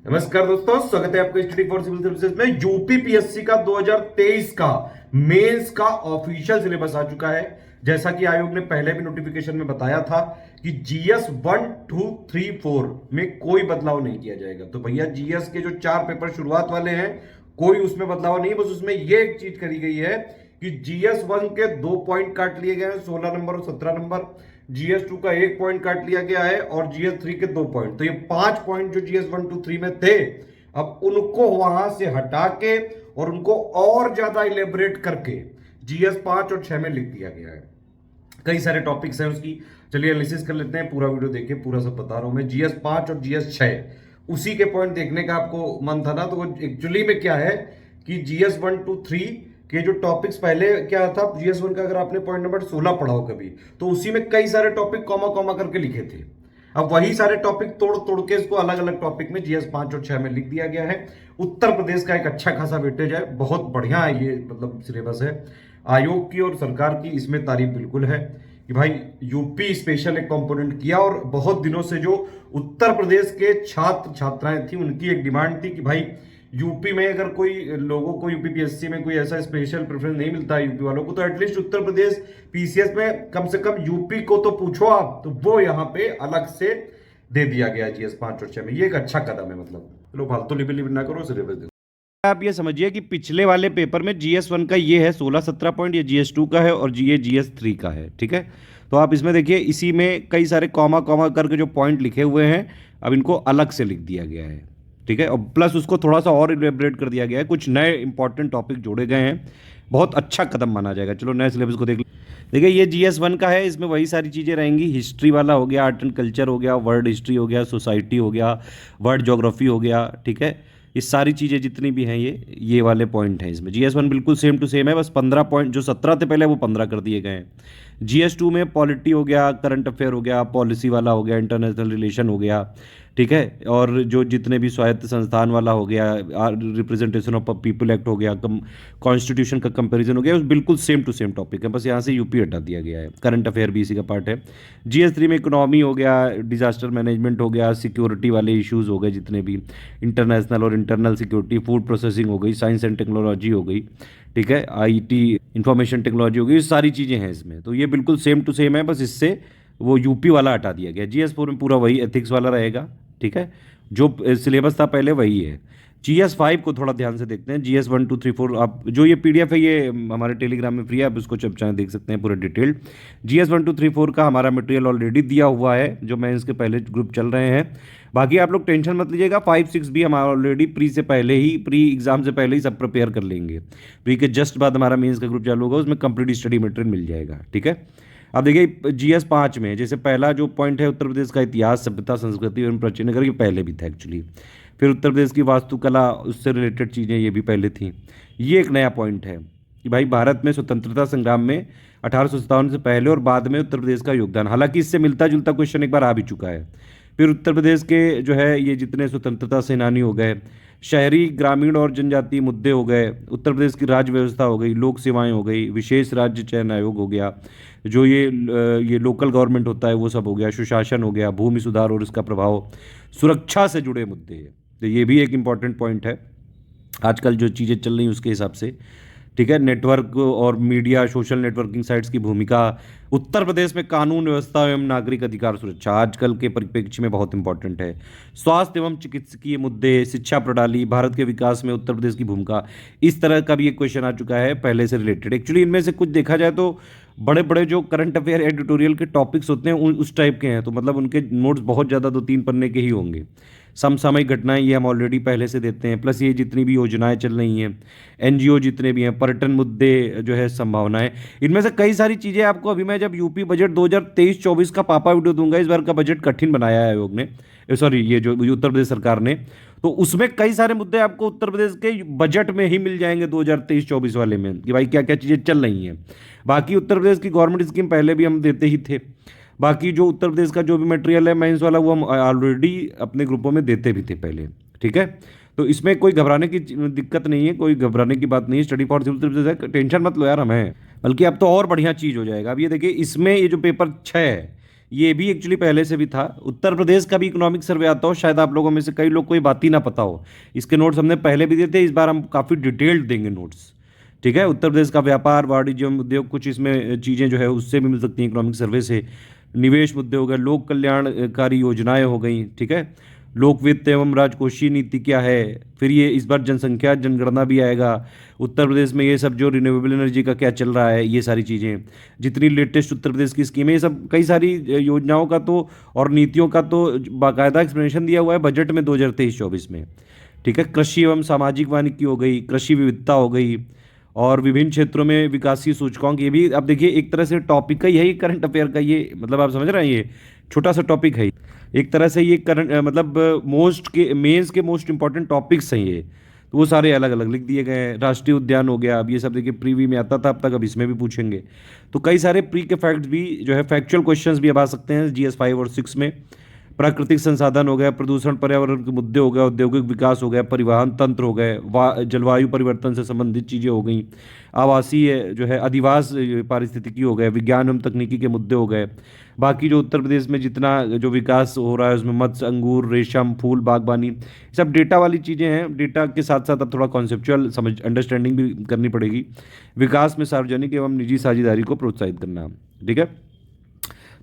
नमस्कार दोस्तों, स्वागत है आपका स्टडी फॉर सिविल सर्विसेज में। यूपी पीएससी का 2023 का मेंस का ऑफिशियल सिलेबस आ चुका है। जैसा कि आयोग ने पहले भी नोटिफिकेशन में बताया था कि जीएस 1, 2, 3, 4 में कोई बदलाव नहीं किया जाएगा। तो भैया जीएस के जो 4 पेपर शुरुआत वाले हैं, कोई उसमें बदलाव नहीं, बस उसमें ये एक चीज करी गई है कि जीएस 1 के 2 पॉइंट काट लिए गए हैं, 16 नंबर और 17 नंबर। जीएस 2 का 1 पॉइंट काट लिया गया है और जीएस 3 के 2 पॉइंट। तो ये 5 पॉइंट जो जीएस 1, 2, 3 में थे, अब उनको वहां से हटा के और उनको और ज्यादा इलेबोरेट करके जीएस 5 और 6 में लिख दिया गया है। कई सारे टॉपिक्स हैं उसकी, चलिए एनालिसिस कर लेते हैं। पूरा वीडियो देखिए, पूरा सब बता रहा हूं मैं। जीएस 5 और जीएस 6 उसी के पॉइंट देखने का आपको मन था ना, तो वो एक्चुअली में क्या है कि जीएस 1, 2, 3 के जो टॉपिक्स पहले क्या था, जीएस 1 का अगर आपने पॉइंट नंबर 16 पढ़ा हो कभी, तो उसी में कई सारे टॉपिक कॉमा कॉमा करके लिखे थे। अब वही सारे टॉपिक तोड़ तोड़ के इसको अलग अलग टॉपिक में जीएस 5 और 6 में लिख दिया गया है। उत्तर प्रदेश का एक अच्छा खासा वेटेज है, बहुत बढ़िया है ये, मतलब सिलेबस है। आयोग की और सरकार की इसमें तारीफ बिल्कुल है कि भाई यूपी स्पेशल एक कंपोनेंट किया। और बहुत दिनों से जो उत्तर प्रदेश के छात्र छात्राएं थी, उनकी एक डिमांड थी कि भाई यूपी में अगर कोई लोगों को यूपी पीएससी में कोई ऐसा स्पेशल प्रेफरेंस नहीं मिलता है यूपी वालों को, तो एटलीस्ट उत्तर प्रदेश पीसीएस में कम से कम यूपी को तो पूछो आप। तो वो यहाँ पे अलग से दे दिया गया जीएस 5 और 6 में। ये एक अच्छा कदम है। मतलब चलो फालतू लिबे ना करो, सिलेबस देखो। आप ये समझिए कि पिछले वाले पेपर में जीएस 1 का ये है 16-17 पॉइंट, ये जीएस 2 का है और ये जीएस 3 का है। ठीक है, तो आप इसमें देखिए, इसी में कई सारे कॉमा कॉमा करके जो पॉइंट लिखे हुए हैं, अब इनको अलग से लिख दिया गया है। ठीक है, और प्लस उसको थोड़ा सा और इलेबरेट कर दिया गया है, कुछ नए इंपॉर्टेंट टॉपिक जोड़े गए हैं। बहुत अच्छा कदम माना जाएगा। चलो नए सिलेबस को देखिए, ये जीएस 1 का है, इसमें वही सारी चीज़ें रहेंगी। हिस्ट्री वाला हो गया, आर्ट एंड कल्चर हो गया, वर्ल्ड हिस्ट्री हो गया, सोसाइटी हो गया, वर्ल्ड ज्योग्राफी हो गया। ठीक है, ये सारी चीज़ें जितनी भी हैं ये वाले पॉइंट हैं इसमें। जीएस 1 बिल्कुल सेम टू सेम है, बस 15 पॉइंट जो 17 थे पहले वो 15 कर दिए गए हैं। जीएस 2 में पॉलिटी हो गया, करंट अफेयर हो गया, पॉलिसी वाला हो गया, इंटरनेशनल रिलेशन हो गया। ठीक है, और जो जितने भी स्वायत्त संस्थान वाला हो गया, रिप्रेजेंटेशन ऑफ पीपल एक्ट हो गया, कॉन्स्टिट्यूशन का कंपैरिजन हो गया, बिल्कुल सेम टू सेम टॉपिक है, बस यहाँ से यूपी हटा दिया गया है। करंट अफेयर भी इसी का पार्ट है। जीएस 3 में इकोनॉमी हो गया, डिजास्टर मैनेजमेंट हो गया, सिक्योरिटी वाले इश्यूज़ हो गए जितने भी, इंटरनेशनल और इंटरनल सिक्योरिटी, फूड प्रोसेसिंग हो गई, साइंस एंड टेक्नोलॉजी हो गई। ठीक है, आईटी इंफॉर्मेशन टेक्नोलॉजी हो गई, ये सारी चीज़ें हैं इसमें। तो ये बिल्कुल सेम टू सेम है, बस इससे वो यूपी वाला हटा दिया गया। जीएस 4 में पूरा वही एथिक्स वाला रहेगा। ठीक है, जो सिलेबस था पहले वही है। जीएस 5 को थोड़ा ध्यान से देखते हैं। जीएस 1, 2, 3, 4, आप जो ये पीडीएफ है ये हमारे टेलीग्राम में फ्री है, आप उसको चाहे देख सकते हैं पूरा डिटेल्ड। जीएस 1, 2, 3, 4 का हमारा मटेरियल ऑलरेडी दिया हुआ है, जो मैं इसके पहले ग्रुप चल रहे हैं। बाकी आप लोग टेंशन मत लीजिएगा, 5, 6 भी हमारा ऑलरेडी प्री से पहले ही, प्री एग्जाम से पहले ही सब प्रिपेयर कर लेंगे। प्री के जस्ट बाद हमारा मेंस का ग्रुप चालू होगा, उसमें कंप्लीट स्टडी मटेरियल मिल जाएगा। ठीक है, अब देखिए जीएस 5 में जैसे पहला जो पॉइंट है उत्तर प्रदेश का इतिहास, सभ्यता, संस्कृति एवं प्राचीन नगर, ये पहले भी था एक्चुअली। फिर उत्तर प्रदेश की वास्तुकला, उससे रिलेटेड चीज़ें ये भी पहले थी। ये एक नया पॉइंट है कि भाई भारत में स्वतंत्रता संग्राम में 1857 से पहले और बाद में उत्तर प्रदेश का योगदान। हालांकि इससे मिलता जुलता क्वेश्चन एक बार आ भी चुका है। फिर उत्तर प्रदेश के जो है ये जितने स्वतंत्रता सेनानी हो गए, शहरी ग्रामीण और जनजातीय मुद्दे हो गए, उत्तर प्रदेश की राज्य व्यवस्था हो गई, लोक सेवाएं हो गई, विशेष राज्य चयन आयोग हो गया, जो ये लोकल गवर्नमेंट होता है वो सब हो गया, सुशासन हो गया, भूमि सुधार और इसका प्रभाव, सुरक्षा से जुड़े मुद्दे हैं। तो ये भी एक इम्पॉर्टेंट पॉइंट है आजकल जो चीज़ें चल रही हैं उसके हिसाब से। ठीक है, नेटवर्क और मीडिया, सोशल नेटवर्किंग साइट्स की भूमिका, उत्तर प्रदेश में कानून व्यवस्था एवं नागरिक अधिकार सुरक्षा आजकल के परिप्रेक्ष्य में बहुत इंपॉर्टेंट है। स्वास्थ्य एवं चिकित्सकीय मुद्दे, शिक्षा प्रणाली, भारत के विकास में उत्तर प्रदेश की भूमिका, इस तरह का भी एक क्वेश्चन आ चुका है पहले से रिलेटेड। एक्चुअली इनमें से कुछ देखा जाए तो बड़े बड़े जो करंट अफेयर एडिटोरियल के टॉपिक्स होते हैं उस टाइप के हैं, तो मतलब उनके नोट्स बहुत ज़्यादा 2-3 पन्ने के ही होंगे। समसामयिक घटनाएं ये हम ऑलरेडी पहले से देते हैं, प्लस ये जितनी भी योजनाएं चल रही हैं, एनजीओ जितने भी हैं, पर्यटन मुद्दे जो है, संभावनाएं, इनमें से कई सारी चीज़ें आपको अभी मैं जब यूपी बजट 2023-24 का पापा वीडियो दूंगा, इस बार का बजट कठिन बनाया है आयोग ने, सॉरी ये जो उत्तर प्रदेश सरकार ने, तो उसमें कई सारे मुद्दे आपको उत्तर प्रदेश के बजट में ही मिल जाएंगे 2023-24 वाले में, कि भाई क्या क्या चीज़ें चल रही हैं। बाकी उत्तर प्रदेश की गवर्नमेंट स्कीम पहले भी हम देते ही थे। बाकी जो उत्तर प्रदेश का जो भी मटेरियल है मेंस वाला, वो हम ऑलरेडी अपने ग्रुपों में देते भी थे पहले। ठीक है, तो इसमें कोई घबराने की दिक्कत नहीं है, कोई घबराने की बात नहीं है। स्टडी फॉर सिविल सर्विसेज है, टेंशन मत लो यार हमें, बल्कि अब तो और बढ़िया चीज़ हो जाएगा। अब ये देखिए, इसमें ये जो पेपर 6 है ये भी एक्चुअली पहले से भी था। उत्तर प्रदेश का भी इकोनॉमिक सर्वे आता हो, शायद आप लोगों में से कई लोग को ये बात ही ना पता हो। इसके नोट्स हमने पहले भी दिए थे, इस बार हम काफ़ी डिटेल्ड देंगे नोट्स। ठीक है, उत्तर प्रदेश का व्यापार, वाणिज्य, उद्योग, कुछ इसमें चीज़ें जो है उससे भी मिल सकती हैं इकोनॉमिक सर्वे से। निवेश मुद्दे हो गए, लोक कल्याणकारी योजनाएं हो गई। ठीक है, लोक वित्त एवं राजकोषीय नीति क्या है, फिर ये इस बार जनसंख्या जनगणना भी आएगा। उत्तर प्रदेश में ये सब जो रिन्यूएबल एनर्जी का क्या चल रहा है, ये सारी चीज़ें, जितनी लेटेस्ट उत्तर प्रदेश की स्कीमें, ये सब कई सारी योजनाओं का तो और नीतियों का तो बाकायदा एक्सप्लेनेशन दिया हुआ है बजट में 2023-24 में। ठीक है, कृषि एवं सामाजिक वानिकी हो गई, कृषि विविधता हो गई, और विभिन्न क्षेत्रों में विकासीय सूचकांक, ये भी अब देखिए एक तरह से टॉपिक का ही है, ये करंट अफेयर का, ये मतलब आप समझ रहे हैं, ये छोटा सा टॉपिक है एक तरह से, ये करंट मतलब मोस्ट के मेंस के मोस्ट इंपॉर्टेंट टॉपिक्स हैं ये, तो वो सारे अलग अलग लिख दिए गए हैं। राष्ट्रीय उद्यान हो गया, अब ये सब देखिए प्रीवी में आता था अब तक, अब इसमें भी पूछेंगे। तो कई सारे प्री के फैक्ट्स भी जो है, फैक्चुअल क्वेश्चंस भी अब आ सकते हैं GS 5 और 6 में। प्राकृतिक संसाधन हो गया, प्रदूषण पर्यावरण के मुद्दे हो गए, औद्योगिक विकास हो गया, परिवहन तंत्र हो गए, जलवायु परिवर्तन से संबंधित चीज़ें हो गई, आवासीय जो है अधिवास पारिस्थितिकी हो गए, विज्ञान एवं तकनीकी के मुद्दे हो गए। बाकी जो उत्तर प्रदेश में जितना जो विकास हो रहा है उसमें मत्स्य, अंगूर, रेशम, फूल, बागवानी, सब डेटा वाली चीज़ें हैं। डेटा के साथ साथ अब थोड़ा कॉन्सेप्चुअल समझ अंडरस्टैंडिंग भी करनी पड़ेगी। विकास में सार्वजनिक एवं निजी साझेदारी को प्रोत्साहित करना। ठीक है,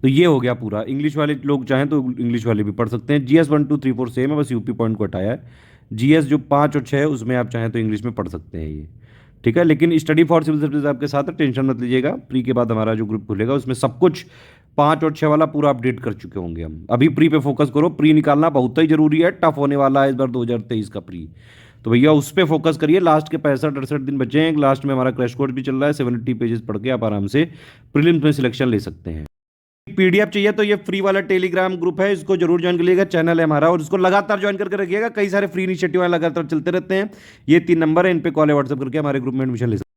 तो ये हो गया पूरा। इंग्लिश वाले लोग चाहें तो इंग्लिश वाले भी पढ़ सकते हैं। GS 1 2 3 4 सेम है, बस यूपी पॉइंट को हटाया है। GS जो 5 और 6 है उसमें आप चाहें तो इंग्लिश में पढ़ सकते हैं ये। ठीक है, लेकिन स्टडी फॉर सिविल सर्विसेज आपके साथ है, टेंशन मत लीजिएगा। प्री के बाद हमारा जो ग्रुप खुलेगा उसमें सब कुछ 5 और 6 वाला पूरा अपडेट कर चुके होंगे हम। अभी प्री पे फोकस करो, प्री निकालना बहुत ही जरूरी है, टफ होने वाला है इस बार 2023 का प्री। तो भैया उस पर फोकस करिए। लास्ट के 65-68 दिन बचे हैं, लास्ट में हमारा क्रैश कोर्स भी चल रहा है, 70 पेजेस पढ़ के आप आराम से प्रीलिम्स में सिलेक्शन ले सकते हैं। PDF चाहिए तो ये फ्री वाला टेलीग्राम ग्रुप है, इसको जरूर ज्वाइन कर लीजिएगा, चैनल है हमारा, और इसको लगातार ज्वाइन करके रखिएगा। कई सारे फ्री इनिशिएटिव लगातार चलते रहते हैं। ये 3 नंबर है, इन पे कॉल है, व्हाट्सएप करके हमारे ग्रुप में एडमिशन ले सकते हैं।